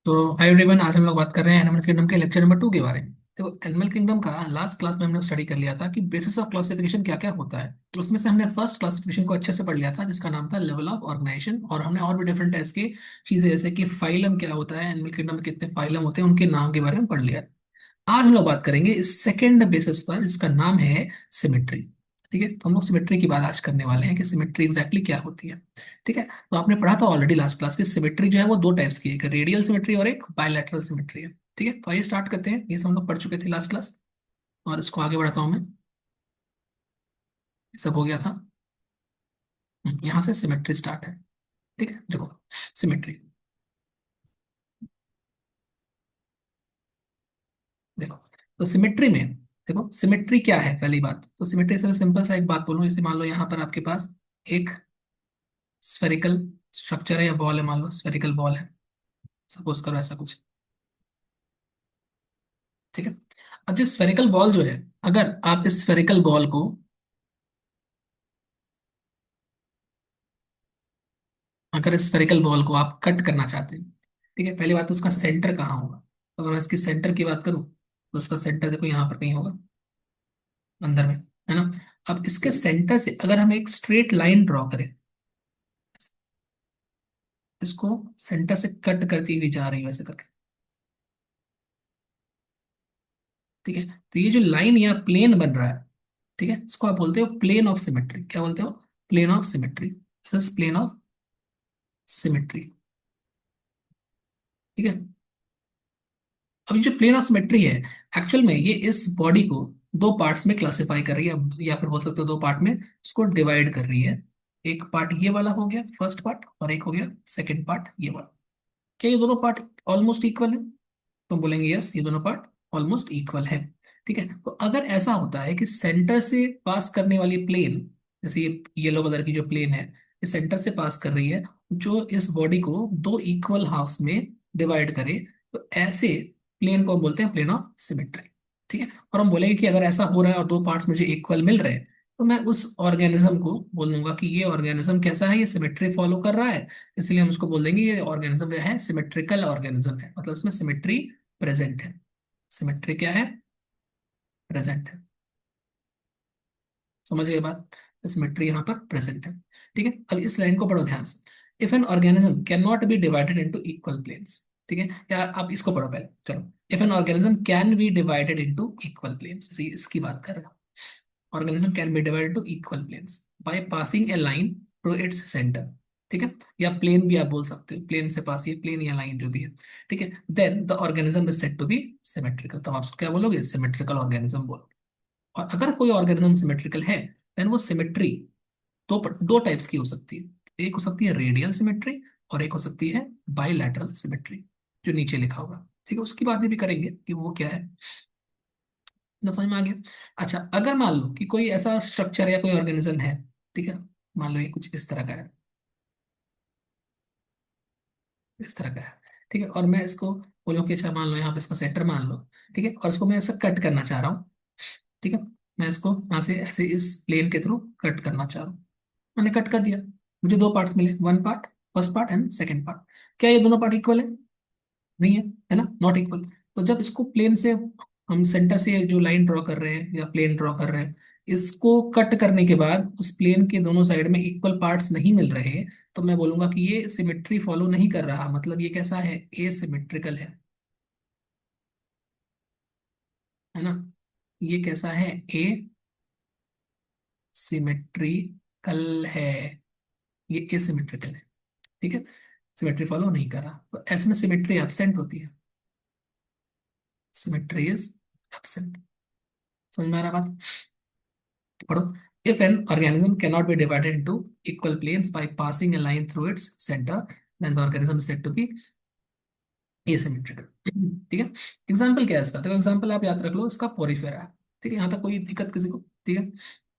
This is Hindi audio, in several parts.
तो हाय एवरीवन, आज हम लोग बात कर रहे हैं एनिमल किंगडम के लेक्चर नंबर 2 के बारे में। देखो, एनिमल किंगडम का लास्ट क्लास में हमने स्टडी कर लिया था कि बेसिस ऑफ क्लासिफिकेशन क्या क्या होता है। तो उसमें से हमने फर्स्ट क्लासिफिकेशन को अच्छे से पढ़ लिया था, जिसका नाम था लेवल ऑफ ऑर्गेनाइजेशन। और हमने और भी डिफरेंट टाइप्स की चीजें, जैसे कि फाइलम क्या होता है, एनिमल किंगडम में कितने फाइलम होते हैं, उनके नाम के बारे में पढ़ लिया। आज हम लोग बात करेंगे इस सेकेंड बेसिस पर, जिसका नाम है सिमेट्री। ठीक है, तो हम लोग सिमेट्री की बात आज करने वाले हैं कि सिमेट्री एग्जैक्टली क्या होती है। ठीक है, तो आपने पढ़ा था ऑलरेडी लास्ट क्लास की, सिमेट्री जो है वो दो टाइप्स की है, एक रेडियल सिमेट्री और एक बायलैटरल सिमेट्री है। ठीक है, तो आइए स्टार्ट करते हैं। ये सब हम लोग पढ़ चुके थे लास्ट क्लास, और इसको आगे बढ़ाता हूँ मैं। ये सब हो गया था। यहाँ से सिमेट्री स्टार्ट है। ठीक है, देखो सिमेट्री। देखो, तो सिमेट्री में, देखो सिमेट्री क्या है। पहली बात तो सिमेट्री से मैं सिंपल सा एक बात बोलूँ, जैसे मान लो यहाँ पर आपके पास एक स्फेरिकल स्ट्रक्चर है या बॉल है, मान लो स्फेरिकल बॉल है, सपोज करो ऐसा कुछ। ठीक है, अब जो स्फेरिकल बॉल जो है, अगर आप इस स्फेरिकल बॉल को, अगर इस स्फेरिकल बॉल को आप कट करना चाहते हैं, ठीक है, पहली बात तो उसका सेंटर कहाँ होगा। तो अगर मैं इसकी सेंटर की बात करूँ, तो उसका सेंटर देखो यहाँ पर कहीं होगा, अंदर में, है ना। अब इसके सेंटर से अगर हम एक स्ट्रेट लाइन ड्रॉ करें, इसको सेंटर से कट करती हुई जा रही है वैसे करके। ठीक है, तो ये जो लाइन या प्लेन बन रहा है, ठीक है, इसको आप बोलते हो प्लेन ऑफ सिमेट्री। क्या बोलते हो? Plane of symmetry. This is plane of symmetry. ठीक है, अब ये जो प्लेन ऑफ सिमेट्री है, एक्चुअल में ये इस बॉडी को दो पार्ट्स में क्लासिफाई कर रही है, या फिर बोल सकते हो दो पार्ट में इसको डिवाइड कर रही है। एक पार्ट ये वाला हो गया फर्स्ट पार्ट, और एक हो गया सेकंड पार्ट ये वाला। क्या ये दोनों पार्ट ऑलमोस्ट इक्वल है? तो हम बोलेंगे यस, ये दोनों पार्ट ऑलमोस्ट इक्वल है। ठीक है, तो अगर ऐसा होता है कि सेंटर से पास करने वाली प्लेन, जैसे ये येलो कलर की जो प्लेन है, ये सेंटर से पास कर रही है, जो इस बॉडी को दो इक्वल हाफ्स में डिवाइड करे, तो ऐसे प्लेन को हम बोलते हैं प्लेन ऑफ सिमेट्री। ठीक है, और हम बोलेंगे कि अगर ऐसा हो रहा है और दो पार्ट्स मुझे इक्वल मिल रहे हैं, तो मैं उस ऑर्गेनिज्म को बोल दूंगा कि ये ऑर्गेनिज्म कैसा है, ये सिमेट्री फॉलो कर रहा है। इसलिए हम उसको बोल देंगे ये ऑर्गेनिज्म क्या है, सिमेट्रिकल ऑर्गेनिज्म है, मतलब इसमें सिमेट्री प्रेजेंट है। सिमेट्री क्या है? प्रेजेंट है। समझ गए बात? सिमेट्री यहाँ पर प्रेजेंट है। ठीक है, अब इस लाइन को पढ़ो ध्यान से। If an organism can not be divided into equal planes. ठीक है, या आप इसको पढ़ो पहले, चलो। If an organism can be divided into equal planes, इसकी बात कर रहे हो। Organism can be divided to equal planes by passing a line through its centre. ठीक है, या प्लेन भी आप बोल सकते हो, प्लेन से पास, ये प्लेन या लाइन जो भी है। ठीक है, then the organism is said to be symmetrical. तो आप क्या बोलोगे? सिमेट्रिकल ऑर्गेनिज्म बोलो। और अगर कोई ऑर्गेनिज्म सिमेट्रिकल है, देन वो सिमेट्री दो टाइप्स की हो सकती है। एक हो सकती है रेडियल सिमेट्री, और एक हो सकती है बाइलैटरल सिमेट्री, जो नीचे लिखा होगा। ठीक है, उसकी बात भी करेंगे कि वो क्या है, ना समझ में आ गया। अच्छा, अगर मान लो कि कोई ऐसा स्ट्रक्चर या कोई ऑर्गेनिज्म है, ठीक है, मान लो ये कुछ इस तरह का है, इस तरह का है। ठीक है, और मैं इसको बोलो कि अच्छा मान लो यहाँ पे इसका सेंटर मान लो। ठीक है, और इसको मैं ऐसा कट करना चाह रहा हूँ। ठीक है, मैं इसको यहाँ से ऐसे इस प्लेन के थ्रू कट करना चाह रहा हूँ। मैंने कट कर दिया, मुझे दो पार्ट्स मिले, one part, first part and second part. क्या ये दोनों पार्ट इक्वल है? नहीं है, है ना, नॉट इक्वल। तो जब इसको प्लेन से, हम सेंटर से जो लाइन ड्रॉ कर रहे हैं या प्लेन ड्रॉ कर रहे हैं, इसको कट करने के बाद उस प्लेन के दोनों साइड में इक्वल पार्ट्स नहीं मिल रहे, तो मैं बोलूंगा कि ये सिमेट्री फॉलो नहीं कर रहा, मतलब ये कैसा है, ए सिमेट्रिकल है ना। ये कैसा है? ए सिमेट्रिकल है, ये ए सिमेट्रिकल है। ठीक है, सिमेट्री फॉलो नहीं कर रहा, तो ऐसे में सिमेट्री एब्सेंट होती है। Symmetry is absent. समझ में आ रहा बात? पढ़ो। If an organism cannot be divided into equal planes by passing a line through its centre, then the organism is said to be asymmetrical. ठीक है, एग्जांपल क्या है इसका? देखो एग्जांपल आप याद रख लो, इसका पोरिफेरा है। ठीक है, यहाँ तक कोई दिक्कत किसी को? ठीक है,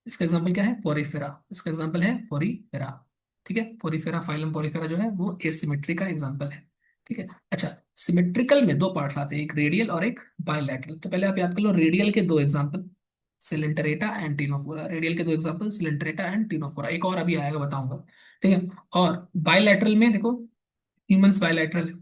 इसका एग्जांपल क्या है? पोरिफेरा। इसका एग्जांपल है पोरिफेरा। ठीक है, पोरिफेरा फाइलम पोरिफेरा जो है वो एसिमेट्री का एग्जांपल है। ठीक है, अच्छा, सिमेट्रिकल में दो पार्ट्स आते हैं, एक रेडियल और एक बायलैटरल। तो पहले आप याद कर लो रेडियल के दो एग्जांपल, सिलेंटरेटा एंड टिनोफोरा। रेडियल के दो एग्जांपल सिलेंटरेटा एंड टिनोफोरा, एक और अभी आएगा बताऊंगा। ठीक है, और बायलैटरल में देखो, ह्यूमंस बायलैटरल है।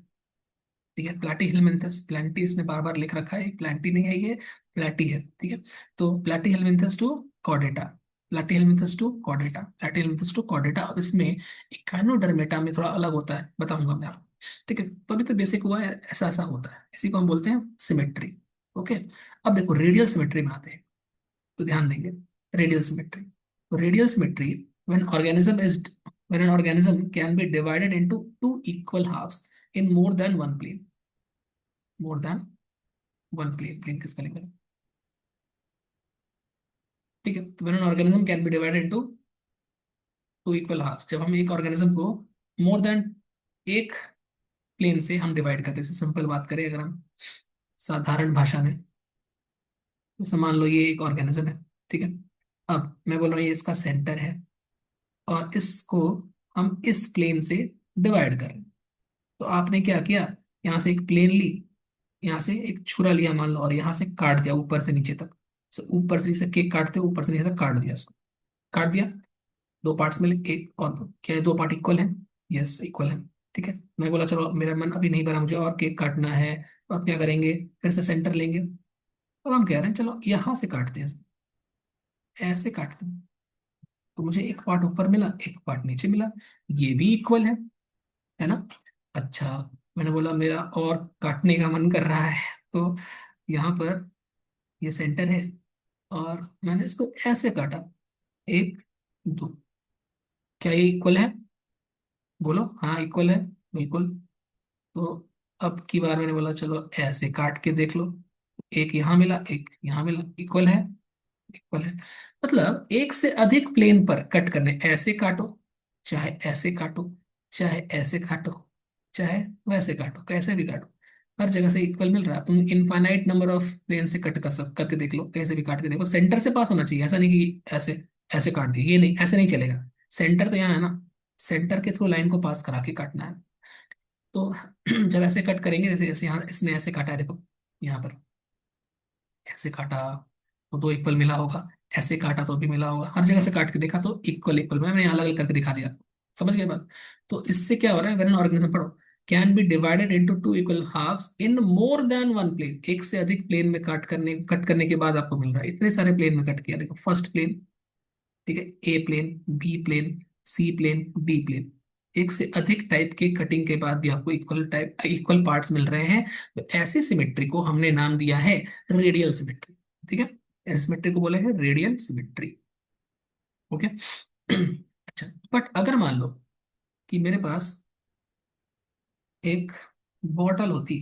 ठीक है, प्लाटी हेलमिंथस, प्लांटी इसने बार बार लिख रखा है, प्लांटी नहीं है ये, प्लाटी है। ठीक है, तो Platyhelminthes to Chordata, Platyhelminthes to Chordata, Platyhelminthes to Chordata. अब इसमें इकानोडर्मेटा में थोड़ा अलग होता है, बताऊंगा मैं आपको। ठीक है, तो अभी तो बेसिक हुआ है, ऐसा ऐसा होता है, इसी को हम बोलते हैं सिमेट्री। ओके, अब देखो रेडियल सिमेट्री में आते हैं, तो ध्यान देंगे। रेडियल सिमेट्री, तो radial symmetry, when organism is when an organism can be divided into two equal halves in more than one plane, more than one plane, plane किसका लिखा है? ठीक है, तो when an organism can be divided into two equal halves, जब हम एक ऑर्गेनिज्म को मोर देन एक प्लेन से हम डिवाइड करते हैं, सिंपल बात करें अगर हम साधारण भाषा में, जैसे मान लो ये एक ऑर्गेनिज्म है। ठीक है, अब मैं बोल रहा हूँ ये इसका सेंटर है, और इसको हम इस प्लेन से डिवाइड कर रहे हैं। तो आपने क्या किया, यहाँ से एक प्लेन ली, यहाँ से एक छुरा लिया मान लो, और यहाँ से काट दिया ऊपर से नीचे तक। ऊपर से जैसे केक काटते हो, ऊपर से नीचे तक काट दिया इसको, काट दिया, दो पार्ट्स में, एक और दो, क्या है, दो पार्ट इक्वल है? यस इक्वल है। ठीक है, मैं बोला चलो मेरा मन अभी नहीं भरा, मुझे और केक काटना है, तो आप क्या करेंगे, फिर से सेंटर लेंगे। अब हम कह रहे हैं चलो यहाँ से काटते हैं, ऐसे काटते हैं, तो मुझे एक पार्ट ऊपर मिला, एक पार्ट नीचे मिला, ये भी इक्वल है ना? अच्छा, मैंने बोला मेरा और काटने का मन कर रहा है, तो यहाँ पर ये सेंटर है, और मैंने इसको ऐसे काटा, एक, दो, क्या ये इक्वल है? बोलो हाँ इक्वल है, बिल्कुल। तो अब की बार मैंने बोला चलो ऐसे काट के देख लो, एक यहाँ मिला, एक यहाँ मिला, इक्वल है, इक्वल है। मतलब एक से अधिक प्लेन पर कट करने, ऐसे काटो, चाहे ऐसे काटो, चाहे ऐसे काटो, चाहे वैसे काटो, कैसे भी काटो, हर जगह से इक्वल मिल रहा है। तुम इनफाइनाइट नंबर ऑफ प्लेन से कट कर सक करके देख लो, कैसे भी काट के देखो, सेंटर से पास होना चाहिए, ऐसा नहीं कि ऐसे ऐसे काट दिए, ये नहीं, ऐसे नहीं चलेगा। सेंटर तो यहाँ है ना, सेंटर के थ्रू लाइन को पास करा के काटना है। तो जब ऐसे कट करेंगे, जैसे जैसे यहाँ इसने ऐसे काटा है, देखो यहाँ पर ऐसे काटा तो दो इक्वल मिला होगा, ऐसे काटा तो भी मिला होगा, हर जगह से काट के देखा तो इक्वल इक्वल, मैंने अलग अलग करके दिखा दिया। समझ गए बात? तो इससे क्या हो रहा है, व्हेन एन ऑर्गेनिज्म, पढ़ो, can be divided into two equal halves in more than one plane, एक से अधिक प्लेन में कट करने के बाद आपको मिल रहा है, इतने सारे प्लेन में कट किया, देखो फर्स्ट प्लेन, ठीक है, ए plane, be plain, C plane, D plane, एक से अधिक टाइप के कटिंग के बाद भी आपको इक्वल पार्ट्स मिल रहे हैं। तो ऐसी सिमेट्री को हमने नाम दिया है रेडियल सिमेट्री। ठीक है, ऐसी सिमेट्री को बोले हैं रेडियल सिमेट्री। ओके। अच्छा, बट अगर मान लो कि मेरे पास एक बॉटल होती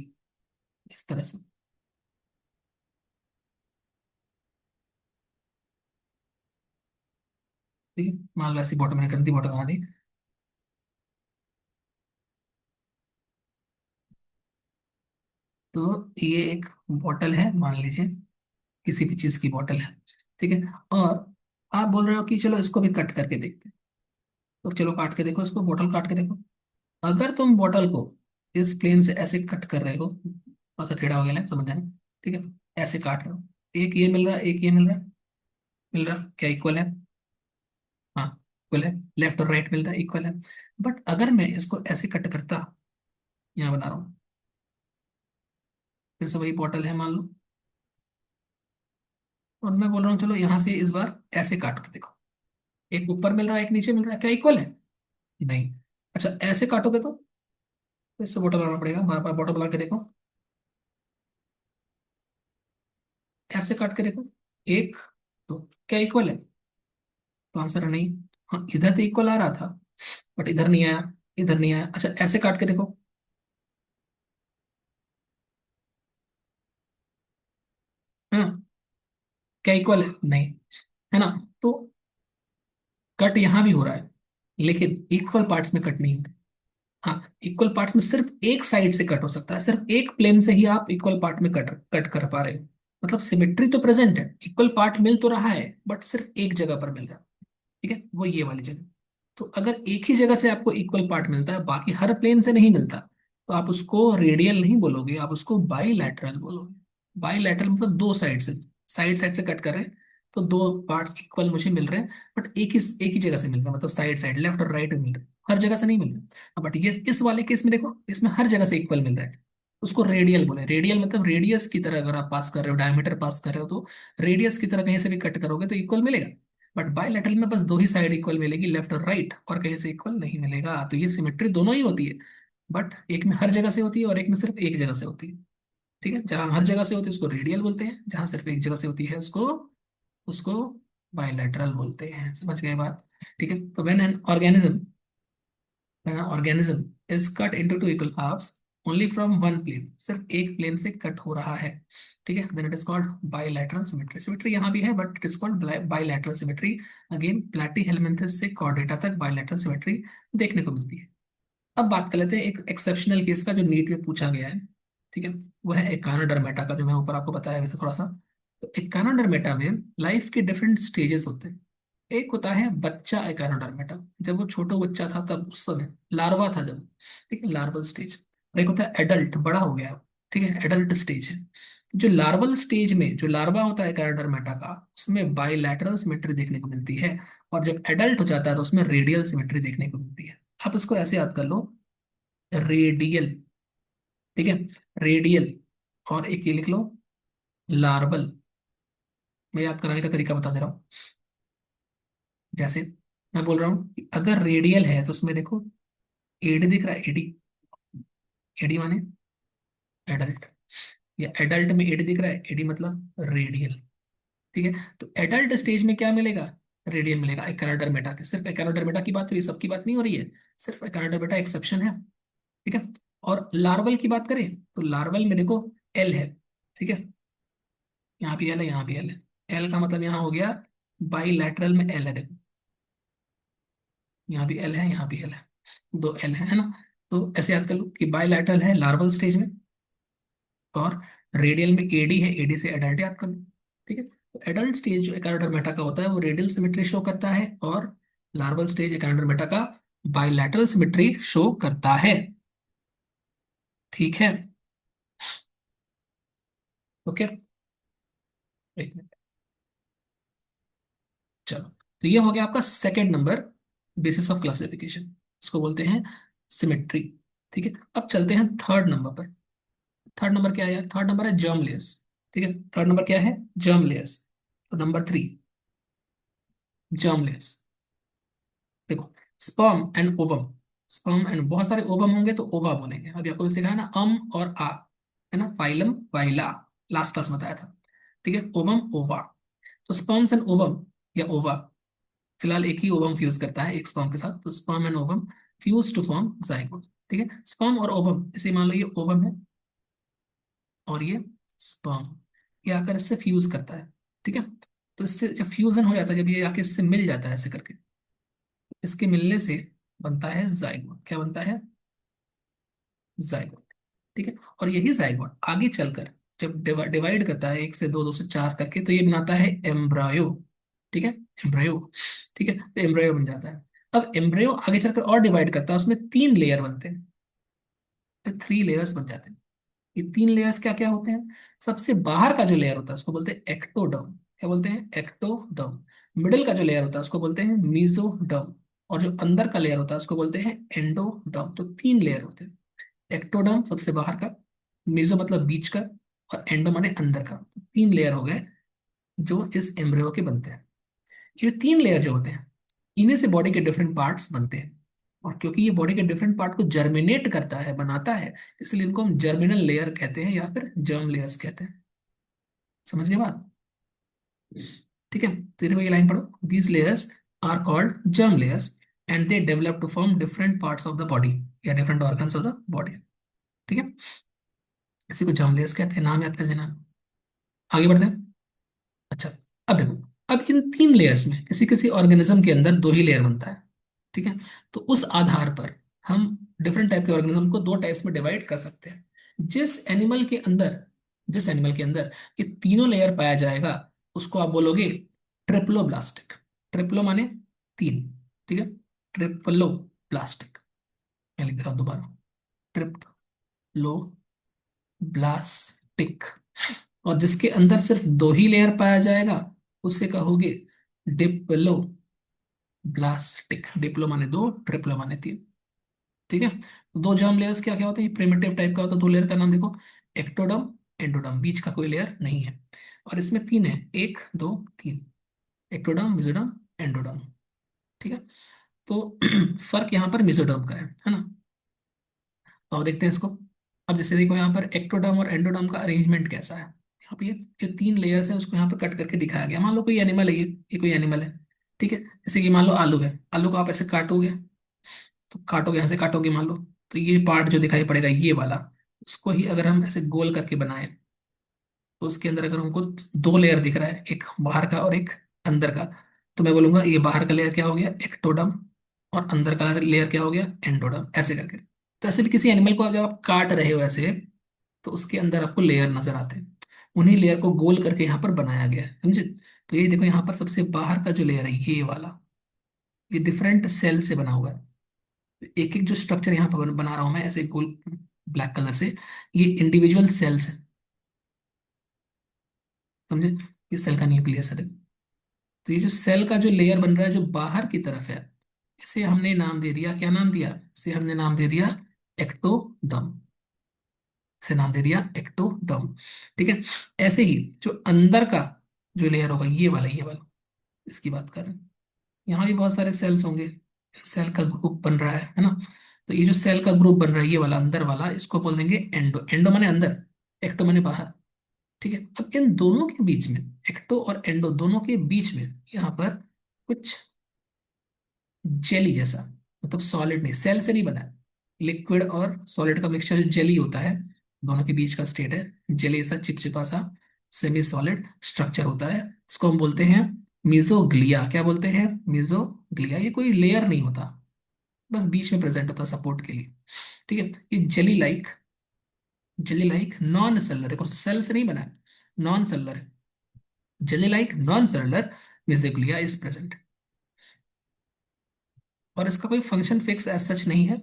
इस तरह से, ठीक है, मान लो ऐसी बॉटल, मैंने गंदी बॉटल बना दी, तो ये एक बॉटल है मान लीजिए, किसी भी चीज की बॉटल है। ठीक है, और आप बोल रहे हो कि चलो इसको भी कट करके देखते हैं, तो चलो काट के देखो, इसको बॉटल काट के देखो। अगर तुम बॉटल को इस प्लेन से ऐसे कट कर रहे हो, थोड़ा सा टेढ़ा हो गया है, समझ जाना। ठीक है, ऐसे काट रहे हो, एक ये मिल रहा है, एक ये मिल रहा है, मिल रहा है, क्या इक्वल है? हाँ इक्वल है, लेफ्ट और राइट मिल रहा है, इक्वल है। बट अगर मैं इसको ऐसे कट करता, यहाँ बना रहा हूँ, फिर से वही बॉटल है मान लो, और मैं बोल रहा हूँ चलो यहाँ से इस बार ऐसे काट के देखो, एक ऊपर मिल रहा है, एक नीचे मिल रहा है, क्या इक्वल है? नहीं। अच्छा, ऐसे काटोगे तो फिर से बॉटल बनाना पड़ेगा, बार बार बॉटल बना के देखो, ऐसे काट के देखो, एक, तो क्या इक्वल है? तो आंसर है नहीं। हाँ, इधर तो इक्वल आ रहा था, बट इधर नहीं आया, इधर नहीं आया। अच्छा, ऐसे काट के देखो, है ना, क्या इक्वल है? नहीं, है ना? तो कट यहाँ भी हो रहा है, लेकिन इक्वल पार्ट्स में कट नहीं हो रहा। हाँ, इक्वल पार्ट्स में सिर्फ एक साइड से कट हो सकता है, सिर्फ एक प्लेन से ही आप इक्वल पार्ट में कट कट कर पा रहे हो। मतलब सिमेट्री तो प्रेजेंट है, इक्वल पार्ट मिल तो रहा है, बट सिर्फ एक जगह पर मिल रहा है। ठीक है, वो ये वाली जगह। तो अगर एक ही जगह से आपको इक्वल पार्ट मिलता है, बाकी हर प्लेन से नहीं मिलता, तो आप उसको रेडियल नहीं बोलोगे, आप उसको बाईलैटरल बोलोगे। बाईलैटरल मतलब दो साइड साइड से कट कर रहे हैं, तो दो पार्ट्स इक्वल मुझे मिल रहे हैं, बट एक ही जगह से मिल रहा है, मतलब साइड साइड, लेफ्ट और राइट मिल रहा है, हर जगह से नहीं मिल रहा। बट ये इस वाले केस में देखो, इसमें हर जगह से इक्वल मिल रहा है। उसको रेडियल बोले। रेडियल मतलब रेडियस की तरह अगर आप पास कर रहे हो, डायमीटर पास कर रहे हो, तो रेडियस की तरह कहीं से भी कट करोगे तो इक्वल मिलेगा। बट बायलैटरल में बस दो ही साइड इक्वल मिलेगी, लेफ्ट और राइट, और कहीं से इक्वल नहीं मिलेगा। तो ये सिमेट्री दोनों ही होती है, बट एक में हर जगह से होती है और एक में सिर्फ एक जगह से होती है। ठीक है, जहां हर जगह से होती है उसको रेडियल बोलते हैं, जहां सिर्फ एक जगह से होती है उसको उसको बायलैटरल बोलते हैं। समझ गए बात? ठीक है, तो when an organism is cut into two equal halves only from one plane, सिर्फ एक प्लेन से कट हो रहा है, ठीक है, then it is called bilateral symmetry। Symmetry यहाँ भी है but it is called bilateral symmetry। Again Platyhelminthes से कॉर्डेटा तक bilateral symmetry देखने को मिलती है। अब बात कर लेते हैं एक एक्सेप्शनल केस का जो नीट में पूछा गया है। ठीक है, वो है एकानोडर्मेटा का, जो मैं ऊपर आपको बताया वैसे थोड़ा सा। तो एकानोडर्मेटा में लाइफ के डिफरेंट स्टेजेस होते हैं। एक होता है बच्चा एकानोडर्मेटा, जब वो छोटा बच्चा था तब उस समय लार्वा था जब, ठीक है, लार्वल स्टेज। और एक होता है एडल्ट, बड़ा हो गया, ठीक है, एडल्ट स्टेज है। जो लार्वल स्टेज में जो लार्वा होता है एकानोडर्मेटा का, उसमें बाइलैटरल सिमेट्री देखने को मिलती है। और जब एडल्ट हो जाता है तो उसमें रेडियल सिमेट्री देखने को मिलती है। आप इसको ऐसे याद कर लो, रेडियल, ठीक है, रेडियल। और एक ये लिख लो, लार्वल। मैं याद कराने का तरीका बता दे रहा हूँ। जैसे मैं बोल रहा हूँ कि अगर रेडियल है तो उसमें देखो एडी दिख रहा है, एडी, एडी माने एडल्ट, या एडल्ट में एडी दिख रहा है, एडी मतलब रेडियल। ठीक है, तो एडल्ट स्टेज में क्या मिलेगा? रेडियल मिलेगा। एकानोडर्मेटा के, सिर्फ एकानोडर्मेटा की बात हो रही है, सबकी बात नहीं हो रही है, सिर्फ एकानोडर्मेटा एक्सेप्शन है। ठीक है, और लार्वल की बात करें तो लार्वल में देखो एल है, ठीक है, यहाँ भी एल है, यहाँ भी एल है। एल का मतलब यहाँ हो गया बाईलैटरल में एल है, देखो यहाँ भी एल है, यहाँ भी एल है, दो एल है ना। तो ऐसे याद कर लो कि बाईलैटरल है लार्वल स्टेज में, और रेडियल में एडी है, एडी से एडल्ट याद कर लो। ठीक है, तो एडल्ट स्टेज जो एकानोडर्मेटा का होता है वो रेडियल सिमेट्री शो करता है, और लार्वल स्टेज एकानोडर्मेटा का बाईलैटरल सिमेट्री शो करता है। ठीक है, ओके, एक मिनट, चलो। तो ये हो गया आपका second number, basis of classification, इसको बोलते हैं सिमेट्री। ठीक है, अब चलते हैं थर्ड नंबर पर। थर्ड नंबर क्या है? थर्ड नंबर है जर्म लेयर्स। ठीक है, थर्ड नंबर क्या है? Germ layers. तो नंबर 3, जर्म लेयर्स। देखो, sperm and ovum, sperm and बहुत सारे ओवम होंगे तो ओवा बोलेंगे। अभी आपको भी सिखाया ना, और आ, है ना, फाइलम वाइला, लास्ट क्लास में बताया था। ठीक है, ओवम ओवा। तो स्पर्म्स एंड ओवम, या ओवा, फिलहाल एक ही ओवम फ्यूज करता है एक स्पर्म के साथ, तो sperm and ovum fuse to form zygote. ठीक है, स्पर्म और ओवम, इसे मान लो ये ओवम है और ये स्पर्म, ये आकर इससे फ्यूज करता है। ठीक है, तो इससे जब फ्यूजन हो जाता है, जब ये आके इससे मिल जाता है ऐसे करके, इसके मिलने से बनता है जाइगोट। क्या बनता है? जाइगोट। ठीक है, और यही जाइगोट आगे चलकर जब डिवाइड करता है, एक से दो, दो से चार करके, तो ये बनाता है एम्ब्रायो। ठीक है, एम्ब्रायो। ठीक है, तो एम्ब्रायो बन जाता है। अब एम्ब्रायो आगे चलकर और डिवाइड करता है, उसमें तीन लेयर बनते हैं, तो 3 लेयर्स बन जाते हैं। ये 3 लेयर्स क्या क्या होते हैं? सबसे बाहर का जो लेयर होता है उसको बोलते हैं एक्टोडर्म। क्या बोलते हैं? एक्टोडर्म। मिडिल का जो लेयर होता है उसको बोलते हैं मीजोडर्म। और जो अंदर का लेयर होता है उसको बोलते हैं एंडोडर्म। तो 3 लेयर होते हैं। एक्टोडर्म सबसे बाहर का, मीजो मतलब बीच का, और एंडो माने अंदर का। 3 लेयर हो गए जो इस एम्ब्रियो के बनते हैं। ये 3 लेयर जो होते हैं, इन्हीं से बॉडी के डिफरेंट पार्ट्स बनते हैं। और क्योंकि ये बॉडी के डिफरेंट पार्ट को जर्मिनेट करता है, बनाता है, इसलिए इनको हम जर्मिनल लेयर कहते हैं या फिर जर्म लेयर्स कहते हैं। समझ गए बात? ठीक है, तेरे को ये लाइन पढ़ो, these layers are called germ layers and they develop to form different parts of the body, या different organs of the body. ठीक है, इसी को जर्म लेयर्स कहते हैं, नाम याद कर लेना। आगे बढ़ते हैं। अच्छा, अब देखो, अब इन 3 लेयर्स में किसी किसी ऑर्गेनिज्म के अंदर दो ही लेयर बनता है। ठीक है, तो उस आधार पर हम डिफरेंट टाइप के ऑर्गेनिज्म को दो टाइप्स में डिवाइड कर सकते हैं। जिस एनिमल के अंदर जिस एनिमल के अंदर ये तीनों लेयर पाया जाएगा उसको आप बोलोगे ट्रिप्लोब्लास्टिक। ट्रिप्लो माने 3, ठीक है, ट्रिप्लोब्लास्टिक। मैं लिख दे रहा हूं दोबारा, ट्रिप्लोब्लास्टिक। और जिसके अंदर सिर्फ दो ही लेयर पाया जाएगा उसे कहोगे डिप्लो ब्लास्टिक। डिप्लो माने 2, ट्रिप्लो माने 3। ठीक है, तो दो जर्म लेयर्स क्या क्या होते हैं, ये प्रिमिटिव टाइप का होता है। दो लेयर का नाम देखो, एक्टोडर्म, एंडोडर्म, बीच का कोई लेयर नहीं है। और इसमें तीन है, एक दो तीन, एक्टोडर्म, मेसोडर्म, एंडोडर्म। ठीक है, तो फर्क यहाँ पर मेसोडर्म का है ना। तो अब देखते हैं इसको। अब जैसे देखो यहाँ पर एक्टोडर्म और एंडोडर्म का अरेंजमेंट कैसा है। यहाँ पे ये जो तीन लेयर्स है उसको यहाँ पे कट करके दिखाया गया। मान लो कोई एनिमल है, ये कोई एनिमल है। ठीक है, जैसे कि मान लो आलू है, आलू को आप ऐसे काटोगे, तो काटोगे यहाँ से काटोगे मान लो, तो ये पार्ट जो दिखाई पड़ेगा ये वाला, उसको ही अगर हम ऐसे गोल करके बनाए, तो उसके अंदर अगर हमको दो लेयर दिख रहा है, एक बाहर का और एक अंदर का, तो मैं बोलूंगा ये बाहर का लेयर क्या हो गया, एक्टोडर्म, और अंदर का लेयर क्या हो गया, एंडोडर्म, ऐसे करके। तो ऐसे भी किसी एनिमल को जब आप काट रहे हो ऐसे, तो उसके अंदर आपको लेयर नजर आते हैं, उन्हीं लेयर को गोल करके यहाँ पर बनाया गया है, समझे। तो ये देखो यहाँ पर सबसे बाहर का जो लेयर है ये वाला, ये डिफरेंट सेल से बना हुआ है। एक एक जो स्ट्रक्चर यहाँ पर बना रहा हूं मैं ऐसे गोल ब्लैक कलर से, ये इंडिविजुअल सेल्स है, समझे। ये सेल का न्यूक्लियस है। तो ये जो सेल का जो लेयर बन रहा है जो बाहर की तरफ है, इसे हमने नाम दे दिया, क्या नाम दिया, इसे हमने नाम दे दिया एक्टोडर्म। इसे नाम दे दिया एक्टोडर्म। ठीक है, ऐसे ही जो अंदर का जो लेयर होगा ये वाला इसकी बात कर रहे हैं। यहाँ भी बहुत सारे सेल्स होंगे, सेल का ग्रुप बन रहा है ना। तो ये जो सेल का ग्रुप बन रहा है ये वाला अंदर वाला, इसको बोल देंगे एंडो। एंडो माने अंदर, एक्टो माने बाहर। ठीक है, अब इन दोनों के बीच में, एक्टो और एंडो दोनों के बीच में यहाँ पर कुछ जेली जैसा, मतलब सॉलिड नहीं, सेल से नहीं बना है, लिक्विड और सॉलिड का मिक्सचर जेली होता है, दोनों के बीच का स्टेट है। जेली सा चिपचिपा सा सेमी सॉलिड स्ट्रक्चर होता है, इसको हम बोलते हैं मीजोग्लिया। क्या बोलते हैं, मीजोग्लिया। ये कोई लेयर नहीं होता, बस बीच में प्रेजेंट होता है सपोर्ट के लिए। ठीक है, ये जेली लाइक नॉन सेलुलर है, सेल से नहीं बना है, नॉन सेलुलर है। Jelly like non cellular mesoglea is present, और इसका कोई फंक्शन फिक्स एज सच नहीं है।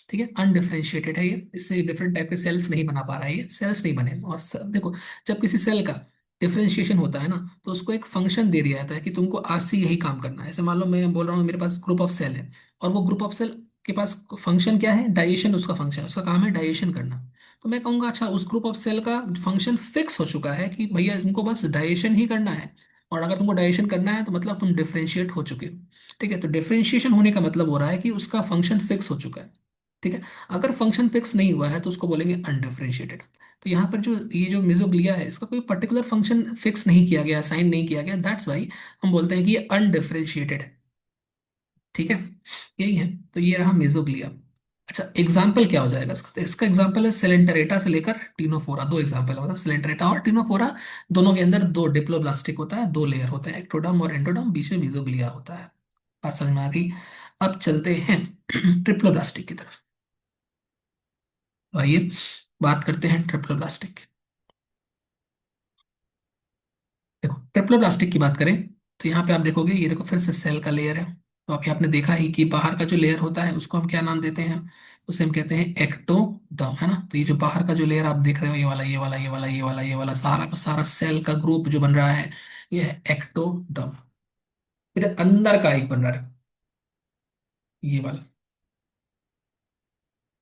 ठीक है, अनडिफरेंशिएटेड है ये, इससे डिफरेंट टाइप के सेल्स नहीं बना पा रहा है, ये सेल्स नहीं बने। और देखो, जब किसी सेल का डिफरेंशिएशन होता है ना, तो उसको एक फंक्शन दे दिया जाता है कि तुमको आज से यही काम करना है। ऐसे मान लो मैं बोल रहा हूँ मेरे पास ग्रुप ऑफ सेल है, और वो ग्रुप ऑफ सेल के पास फंक्शन क्या है, डाइजेशन उसका फंक्शन, उसका काम है डाइजेशन करना। तो मैं कहूंगा अच्छा उस ग्रुप ऑफ सेल का फंक्शन फिक्स हो चुका है कि भैया इनको बस डाइजेशन ही करना है, और अगर तुमको डाइजेशन करना है तो मतलब तुम डिफरेंशिएट हो चुके हो। ठीक है, तो डिफरेंशिएशन होने का मतलब हो रहा है कि उसका फंक्शन फिक्स हो चुका है। ठीक है, अगर फंक्शन फिक्स नहीं हुआ है तो उसको बोलेंगे अनडिफरेंशिएटेड। तो यहाँ पर जो ये जो मिजोग्लिया है, इसका कोई पर्टिकुलर फंक्शन फिक्स नहीं किया गया, साइन नहीं किया गया, दैट्स वाई हम बोलते हैं कि ये अनडिफरेंशिएटेड है। ठीक है, यही है। तो ये रहा मेसोग्लिया। अच्छा, एग्जाम्पल क्या हो जाएगा इसका, तो इसका एग्जाम्पल है सेलेंटरेटा से लेकर टीनोफोरा। दो एग्जाम्पल है, मतलब सेलेंटरेटा और टीनोफोरा, दोनों के अंदर दो डिप्लोब्लास्टिक होता है, दो लेयर होते हैं, एक्टोडर्म और एंडोडर्म, बीच में मेसोग्लिया होता है। बात समझ में आ गई। अब चलते हैं ट्रिप्लोब्लास्टिक की तरफ। तो आइए बात करते हैं ट्रिप्लोब्लास्टिक की। देखो, ट्रिप्लोप्लास्टिक की बात करें, तो यहाँ पे आप देखोगे, ये देखो फिर से सेल का लेयर है। तो आप आपने देखा ही कि बाहर का जो लेयर होता है उसको हम क्या नाम देते हैं, उसे हम कहते हैं एक्टोडर्म, है ना। तो ये जो बाहर का जो लेयर आप देख रहे हो, ये वाला सारा का सारा सेल का ग्रुप जो बन रहा है, ये है एक्टोडर्म। फिर अंदर का एक बन रहा है, ये वाला,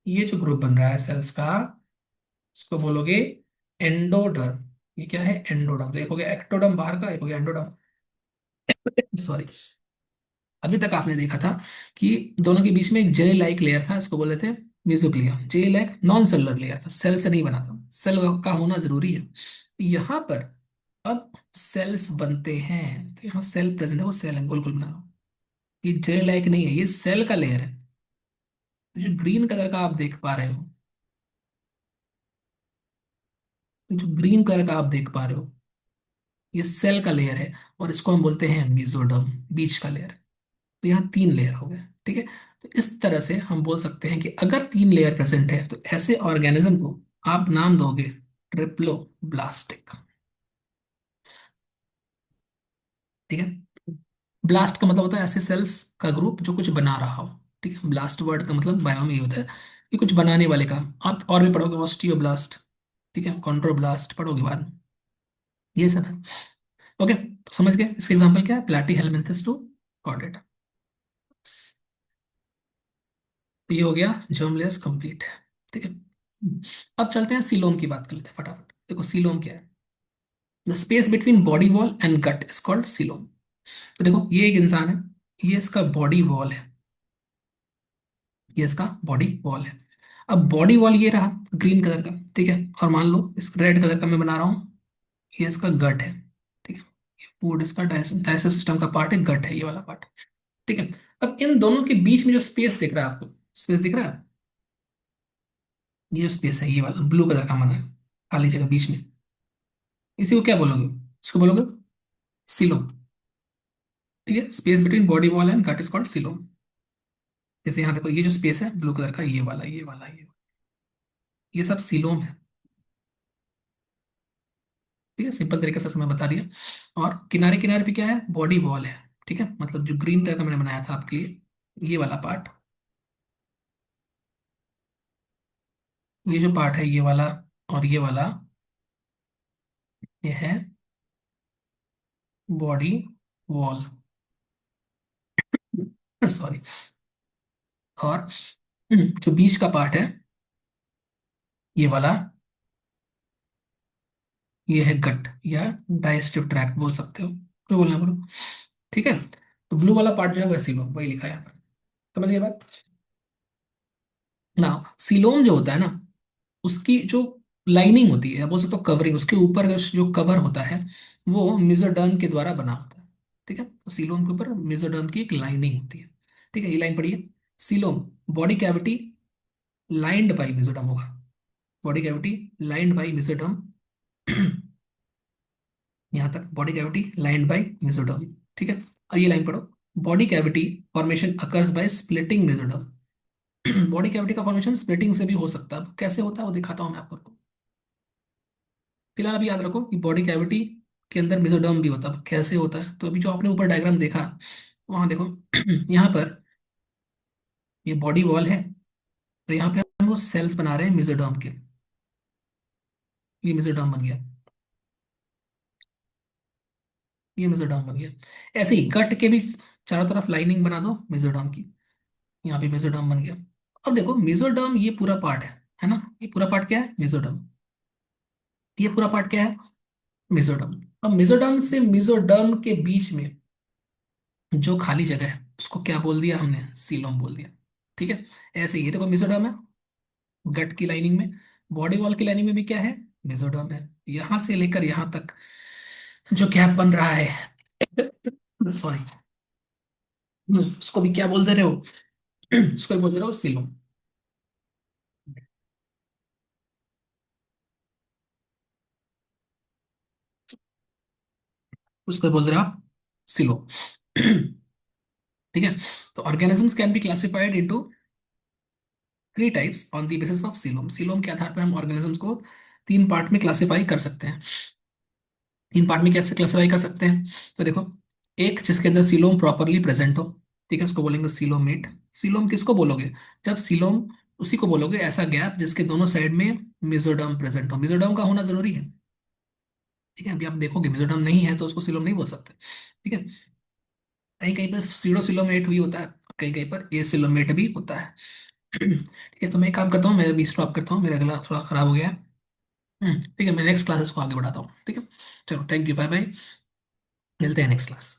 ये जो ग्रुप बन रहा है सेल्स का, इसको बोलोगे एंडोडर्म। ये क्या है, एंडोडर्म। तो एक हो गया एक्टोडर्म बाहर का, एक हो गया एंडोडर्म, सॉरी। अभी तक आपने देखा था कि दोनों के बीच में एक जेल लाइक लेयर था, इसको बोले थे mesoglea. Gel like non cellular layer था, सेल से नहीं बना था, सेल का होना जरूरी है। यहाँ पर अब सेल्स बनते हैं, तो यहाँ सेल प्रेजेंट है, वो सेल है गोल गोल बना हुआ। ये जेल लाइक नहीं है, ये सेल का लेयर है। तो जो ग्रीन कलर का आप देख पा रहे हो, जो ग्रीन कलर का आप देख पा रहे हो, ये सेल का लेयर है, और इसको हम बोलते हैं मेसोडर्म, बीच का लेयर। तो यहाँ तीन लेयर हो गए। ठीक है, तो इस तरह से हम बोल सकते हैं कि अगर तीन लेयर प्रेजेंट है तो ऐसे ऑर्गेनिज्म को आप नाम दोगे ट्रिप्लोब्लास्टिक। ठीक है, ब्लास्ट का मतलब होता है ऐसे सेल्स का ग्रुप जो कुछ बना रहा हो। ठीक है, ब्लास्ट वर्ड का मतलब बायो में ही होता है कि कुछ बनाने वाले का। आप और भी पढ़ोगे, ऑस्टियोब्लास्ट, ठीक है, कॉन्ड्रोब्लास्ट पढ़ोगे बाद में, ये सब है। ओके, तो समझ गए इसका एग्जांपल क्या है, प्लैटी हेलमिंथस टू कॉर्डेटा। तो ये हो गया जर्म लेयर्स कंप्लीट। ठीक है। अब चलते हैं सीलोम की बात कर लेते हैं फटाफट। देखो सीलोम क्या है। The space between body wall and gut is called coelom. तो देखो ये एक इंसान है, ये इसका बॉडी वॉल है, ये इसका बॉडी वॉल है। अब बॉडी वॉल ये रहा ग्रीन कलर का, ठीक है। और मान लो इस रेड कलर का मैं बना रहा हूँ, ये इसका गट है, ठीक है। फूड इसका डाइजेस्टिव सिस्टम का पार्ट है, गट है ये वाला पार्ट, ठीक है। अब इन दोनों के बीच में जो स्पेस दिख रहा है आपको, स्पेस दिख रहा है, ये जो स्पेस है ये वाला ब्लू कलर का बना है, खाली जगह बीच में, इसी को क्या बोलोगे, इसको बोलोगे सीलोम। ठीक है, space between body wall and gut is called coelom. जैसे यहाँ देखो ये जो स्पेस है ब्लू कलर का, ये वाला ये वाला ये सब सीलोम है। ठीक है, सिंपल तरीके से मैं बता दिया। और किनारे किनारे पे क्या है, बॉडी वॉल है। ठीक है, मतलब जो ग्रीन कलर का मैंने बनाया था आपके लिए, ये वाला पार्ट, ये जो पार्ट है ये वाला और ये वाला, ये है बॉडी वॉल, सॉरी। और जो बीच का पार्ट है ये वाला, ये है गट या डाइजेस्टिव ट्रैक्ट बोल सकते हो, जो बोलना बोलो। ठीक है, तो ब्लू वाला पार्ट जो है वह सीलोम, वही लिखा है यहाँ पर। समझ गए बात ना। सीलोम जो होता है ना, उसकी जो लाइनिंग होती है या बोल सकते हो कवरिंग, उसके ऊपर का जो कवर होता है वो मेसोडर्म के द्वारा बना होता है। ठीक है, तो सीलोम के ऊपर मेसोडर्म की एक लाइनिंग होती है। ठीक है, ये लाइन पढ़िए। Coelom body cavity lined by mesoderm होगा, body cavity lined by mesoderm. यहाँ तक body cavity lined by mesoderm. ठीक है, और ये लाइन पढ़ो। Body cavity formation occurs by splitting mesoderm. Body cavity का फॉर्मेशन स्प्लिटिंग से भी हो सकता है, कैसे होता है वो दिखाता हूँ मैं आपको। फिलहाल अभी याद रखो कि बॉडी कैविटी के अंदर मेसोडर्म भी होता है, कैसे होता है तो अभी जो आपने ऊपर डायग्राम देखा वहां देखो। यहाँ पर ये बॉडी वॉल है, और यहाँ पे हम वो सेल्स बना रहे हैं मेसोडर्म के, ये मेसोडर्म बन गया, ये मेसोडर्म बन गया। ऐसे ही गट के भी चारों तरफ लाइनिंग बना दो मेसोडर्म की, यहाँ पे मेसोडर्म बन गया। अब देखो मेसोडर्म ये पूरा पार्ट है ना, ये पूरा पार्ट क्या है मेसोडर्म, ये पूरा पार्ट क्या है मेसोडर्म। अब मेसोडर्म से मेसोडर्म के बीच में जो खाली जगह है उसको क्या बोल दिया हमने, सीलोम बोल दिया। ठीक है, ऐसे ही ये देखो मेसोडर्म है गट की लाइनिंग में, बॉडी वॉल की लाइनिंग में भी क्या है मेसोडर्म है। यहां से लेकर यहां तक जो गैप बन रहा है, सॉरी, उसको भी क्या बोल दे रहे हो, उसको भी बोल दे रहे हो सीलोम, उसको भी बोल दे रहे हो आप सीलोम। ठीक है, तो organisms can be classified into three types on the basis of coelom. Coelom के आधार पर हम ऑर्गेनिजम्स को तीन पार्ट में क्लासिफाई कर सकते हैं। तीन पार्ट में कैसे क्लासिफाई कर सकते हैं, तो देखो, एक जिसके अंदर सीलोम प्रॉपरली प्रेजेंट हो, ठीक है, उसको बोलेंगे सीलोमेट। सीलोम किसको बोलोगे, जब सीलोम, उसी को बोलोगे ऐसा गैप जिसके दोनों साइड में मेसोडर्म प्रेजेंट हो। मेसोडर्म का होना जरूरी है। ठीक है, अभी आप देखोगे मेसोडर्म नहीं है तो उसको सीलोम नहीं बोल सकते। ठीक है, कहीं कहीं पर सीडो सिलोमेट भी होता है, कहीं कहीं पर ए सिलोमेट भी होता है। ठीक है, तो मैं एक काम करता हूँ, मैं अभी स्टॉप करता हूँ, मेरा गला थोड़ा खराब हो गया है। ठीक है, मैं नेक्स्ट क्लासेस को आगे बढ़ाता हूँ। ठीक है, चलो थैंक यू, बाय बाय, मिलते हैं नेक्स्ट क्लास।